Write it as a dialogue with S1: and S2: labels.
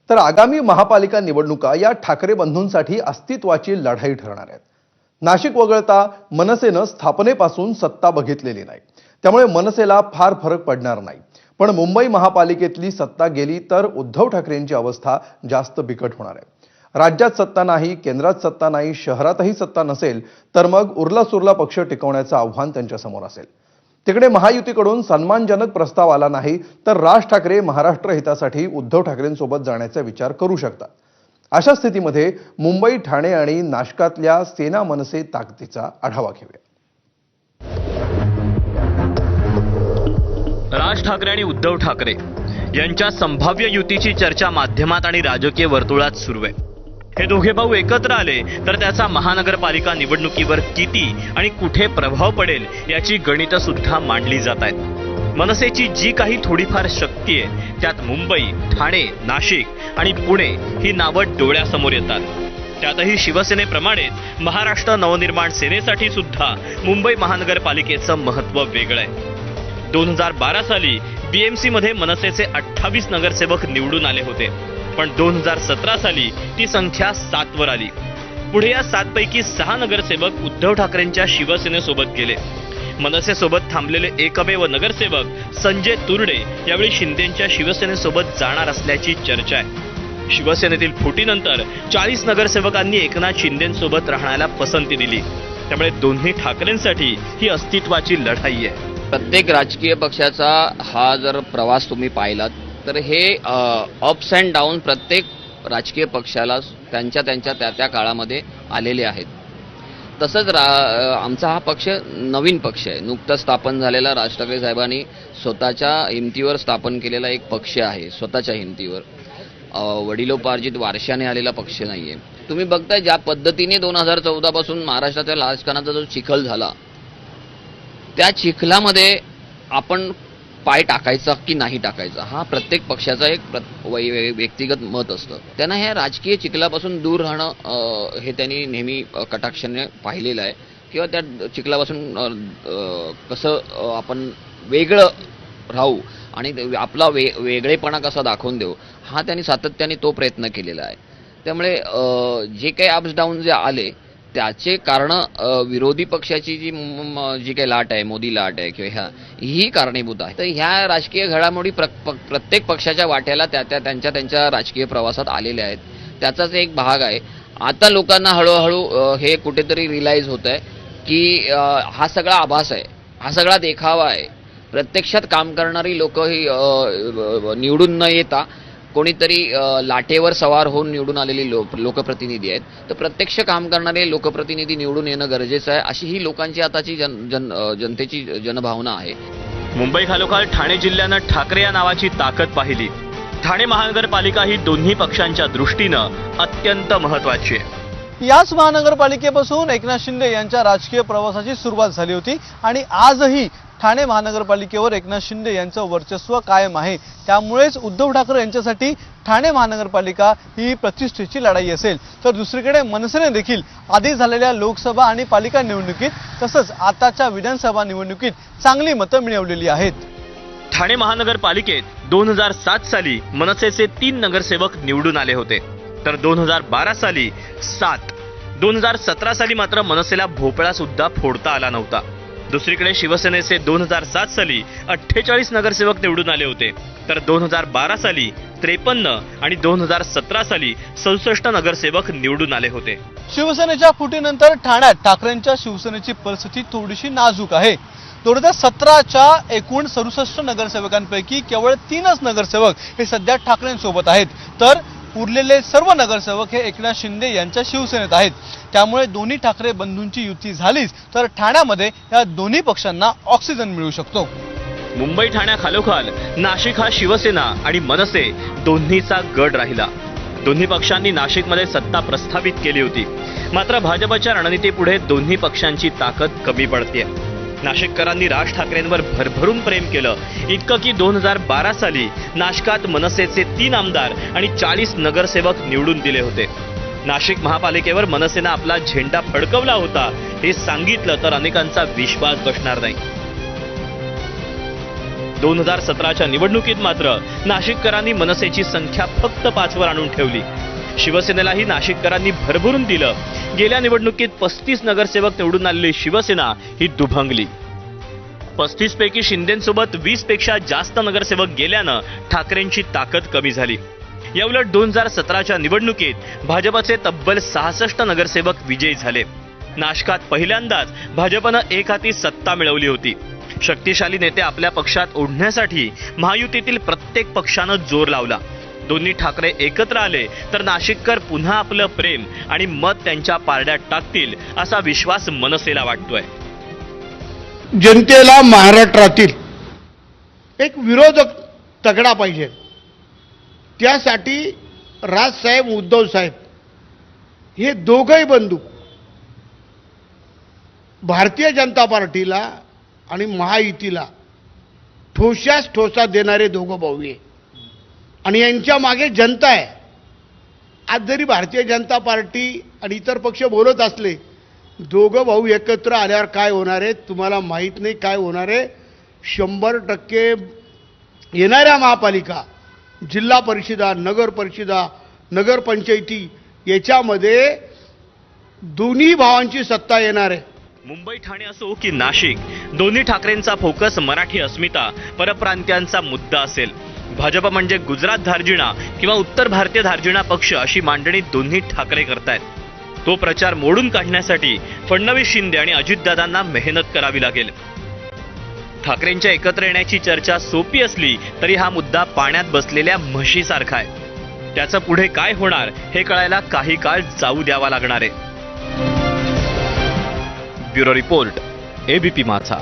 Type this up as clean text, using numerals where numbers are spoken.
S1: तर आगामी महापालिका निवडणुका या ठाकरे बंधूंसाठी अस्तित्वाची लढाई ठरणार आहेत। नाशिक वगळता मनसेनं स्थापनेपासून सत्ता बघितलेली नाही, त्यामुळे मनसेला फार फरक पडणार नाही। पण मुंबई महापालिकेतली सत्ता गेली तर उद्धव ठाकरेंची अवस्था जास्त बिकट होणार आहे। राज्यात सत्ता नाही, केंद्रात सत्ता नाही, शहरातही सत्ता नसेल तर मग उरला सुरला पक्ष टिकवण्याचं आव्हान त्यांच्यासमोर असेल। तिकडे महायुतीकडून सन्मानजनक प्रस्ताव आला नाही तर राज ठाकरे महाराष्ट्र हितासाठी उद्धव ठाकरेंसोबत जाण्याचा विचार करू शकतात। अशा स्थितीमध्ये मुंबई, ठाणे आणि नाशकातल्या सेना मनसे ताकदीचा आढावा घेऊया।
S2: राज ठाकरे आणि उद्धव ठाकरे यांच्या संभाव्य युतीची चर्चा माध्यमात आणि राजकीय वर्तुळात सुरू आहे। हे दोघे भाऊ एकत्र आले तर त्याचा महानगरपालिका निवडणुकीवर किती आणि कुठे प्रभाव पडेल याची गणितं सुद्धा मांडली जात आहेत। मनसेची जी काही थोडीफार शक्ती आहे त्यात मुंबई, ठाणे, नाशिक आणि पुणे ही नावं डोळ्यासमोर येतात। त्यातही शिवसेनेप्रमाणेच महाराष्ट्र नवनिर्माण सेनेसाठी सुद्धा मुंबई महानगरपालिकेचं महत्त्व वेगळं आहे। 2012 साली बीएमसी मध्ये मनसेचे 28 नगरसेवक निवडून आले होते, पण 2017 साली ती संख्या 7 वर आली। पुढे या 7 पैकी 6 नगरसेवक उद्धव ठाकरेंच्या शिवसेनेसोबत गेले। मनसेसोबत थांबलेले एकमेव नगरसेवक संजय तुरडे यावेळी शिंदेंच्या शिवसेनेसोबत जाणार असल्याची चर्चा आहे। शिवसेनेतील फुटीनंतर 40 नगरसेवकांनी एकनाथ शिंदेंसोबत राहण्याला पसंती दिली, त्यामुळे दोन्ही ठाकरेंसाठी ही अस्तित्वाची लढाई आहे।
S3: प्रत्येक राजकीय पक्षाचा हा जर प्रवास तुम्ही पाहिलात तर हे अप्स अँड डाऊन प्रत्येक राजकीय पक्षाला त्यांच्या त्या काळामध्ये आलेले आहेत। तसंच आमचा हा पक्ष नवीन पक्ष आहे, नुकताच स्थापन झालेला राज ठाकरे साहेबांनी स्वतःच्या हिमतीवर स्थापन केलेला एक पक्ष आहे। स्वतःच्या हिमतीवर वडिलोपार्जित वारशाने आलेला पक्ष नाहीये। तुम्ही बघताय ज्या पद्धतीने 2014 पासून महाराष्ट्राच्या राजकारणाचा जो चिखल झाला, त्या चिखलामध्ये आपण पाय टाकायचा की नाही टाकायचा हा प्रत्येक पक्षाचा एक व्यक्तिगत मत असतं। त्यांना ह्या राजकीय चिखलापासून दूर राहणं हे त्यांनी नेहमी कटाक्षाने पाहिलेलं आहे, किंवा त्या चिखलापासून कसं आपण वेगळं राहू आणि आपला वेगळेपणा कसा दाखवून देऊ हा त्यांनी सातत्याने तो प्रयत्न केलेला आहे। त्यामुळे जे काही अप्स डाऊन जे आले त्याचे कारण विरोधी पक्षाची जी काही लाट आहे, मोदी लाट आहे किंवा ही कारणीभूत आहे। तर ह्या राजकीय घडामोडी प्रत्येक पक्षाच्या वाट्याला त्यांच्या राजकीय प्रवासात आलेल्या आहेत, त्याचाच एक भाग आहे। आता लोकांना हळूहळू हे कुठेतरी रिअलाइज होत आहे की हा सगळा आभास आहे, हा सगळा देखावा आहे। प्रत्यक्षात काम करणारी लोक ही निवडून न येता कोणीतरी लाटेवर सवार होऊन निवडून आलेली लोकप्रतिनिधी आहेत। तर प्रत्यक्ष काम करणारे लोकप्रतिनिधी निवडून येणं गरजेचं आहे, अशी ही लोकांची आताची जनतेची जनभावना आहे।
S2: मुंबई खालोखाल ठाणे जिल्ह्यानं ठाकरे या नावाची ताकद पाहिली। ठाणे महानगरपालिका ही दोन्ही पक्षांच्या दृष्टीनं अत्यंत महत्त्वाची आहे।
S4: याच महानगरपालिकेपासून एकनाथ शिंदे यांच्या राजकीय प्रवासाची सुरुवात झाली होती आणि आजही ठाणे महानगरपालिकेवर एकनाथ शिंदे यांचं वर्चस्व कायम आहे। त्यामुळेच उद्धव ठाकरे यांच्यासाठी ठाणे महानगरपालिका ही प्रतिष्ठेची लढाई असेल, तर दुसरीकडे मनसेने देखील आधी झालेल्या लोकसभा आणि पालिका निवडणुकीत तसंच आताच्या विधानसभा निवडणुकीत चांगली मतं मिळवलेली आहेत।
S2: ठाणे महानगरपालिकेत 2007 साली मनसेचे 3 नगरसेवक निवडून आले होते, तर 2012 साली 7, 2017 साली मात्र मनसेला भोपळा सुद्धा फोडता आला नव्हता। दुसरीकडे शिवसेनेचे 2007 साली 48 नगरसेवक निवडून आले होते, तर 2012 साली 53 आणि 2017 साली 67 नगरसेवक निवडून आले होते।
S4: शिवसेनेच्या फुटीनंतर ठाण्यात ठाकरेंच्या शिवसेनेची परिस्थिती थोडीशी नाजूक आहे। 2017च्या एकूण 67 नगरसेवकांपैकी केवळ 3च नगरसेवक हे सध्या ठाकरेंसोबत आहेत, तर उरलेले सर्व नगरसेवक हे एकनाथ शिंदे यांच्या शिवसेनेत आहेत। त्यामुळे दोन्ही ठाकरे बंधूंची युती झालीच तर ठाण्यामध्ये या दोन्ही पक्षांना ऑक्सिजन मिळू शकतो।
S2: मुंबई ठाण्याखालोखाल नाशिक हा शिवसेना आणि मनसे दोन्हीचा गड राहिला। दोन्ही पक्षांनी नाशिकमध्ये सत्ता प्रस्थापित केली होती, मात्र भाजपच्या रणनीतीपुढे दोन्ही पक्षांची ताकद कमी पडते। नाशिककरांनी राज ठाकरेंवर भरभरून प्रेम केलं, इतकं की 2012 साली नाशिकात मनसेचे 3 आमदार आणि 40 नगरसेवक निवडून दिले होते। नाशिक महापालिकेवर मनसेनं आपला झेंडा फडकवला होता हे सांगितलं तर अनेकांचा विश्वास बसणार नाही। 2017च्या निवडणुकीत मात्र नाशिककरांनी मनसेची संख्या फक्त 5 वर आणून ठेवली. शिवसेनेलाही नाशिककरांनी भरभरून दिलं. गेल्या निवडणुकीत 35 नगरसेवक निवडून आलेली शिवसेना ही दुभंगली. 35 पैकी शिंदेंसोबत 20 पेक्षा जास्त नगरसेवक गेल्यानं ठाकरेंची ताकद कमी झाली. याउलट 2017च्या निवडणुकीत भाजपचे तब्बल 66 नगरसेवक विजयी झाले. नाशकात पहिल्यांदाच भाजपनं एकहाती सत्ता मिळवली होती. शक्तिशाली नेते आपल्या पक्षात ओढण्यासाठी महायुतीतील प्रत्येक पक्षानं जोर लावला. दोन्ही ठाकरे एकत्र आले तर नाशिककर पुन्हा आपलं प्रेम आणि मत त्यांच्या पारड्यात टाकतील असा विश्वास मनसेला वाटतोय.
S5: जनतेला महाराष्ट्रातील एक विरोधक तगडा पाहिजे. त्यासाठी राजसाहेब उद्धव साहेब हे दोघंही बंधू भारतीय जनता पार्टीला आणि महायुतीला ठोसास ठोसा देणारे दोघं भाऊ आहे आणि यांच्या मागे जनता आहे. आज जरी भारतीय जनता पार्टी आणि इतर पक्ष बोलत असले, दोघं भाऊ एकत्र आल्यावर काय होणार आहे तुम्हाला माहीत नाही काय होणार आहे. 100% येणाऱ्या महापालिका, जिल्हा परिषदा, नगर परिषदा, नगरपंचायती याच्यामध्ये दोन्ही भावांची सत्ता येणार आहे.
S2: मुंबई ठाणे असो की नाशिक, दोन्ही ठाकरेंचा फोकस मराठी अस्मिता, परप्रांतीयांचा मुद्दा असेल. भाजप म्हणजे गुजरात धार्जिणा किंवा उत्तर भारतीय धार्जिणा पक्ष अशी मांडणी दोन्ही ठाकरे करतायत. तो प्रचार मोडून काढण्यासाठी फडणवीस, शिंदे आणि अजितदादांना मेहनत करावी लागेल. ठाकरेंच्या एकत्र येण्याची चर्चा सोपी असली तरी हा मुद्दा पाण्यात बसलेल्या म्हशीसारखा आहे. त्याचं पुढे काय होणार हे कळायला काही काळ जाऊ द्यावा लागणार आहे. ब्युरो रिपोर्ट, एबीपी माझा.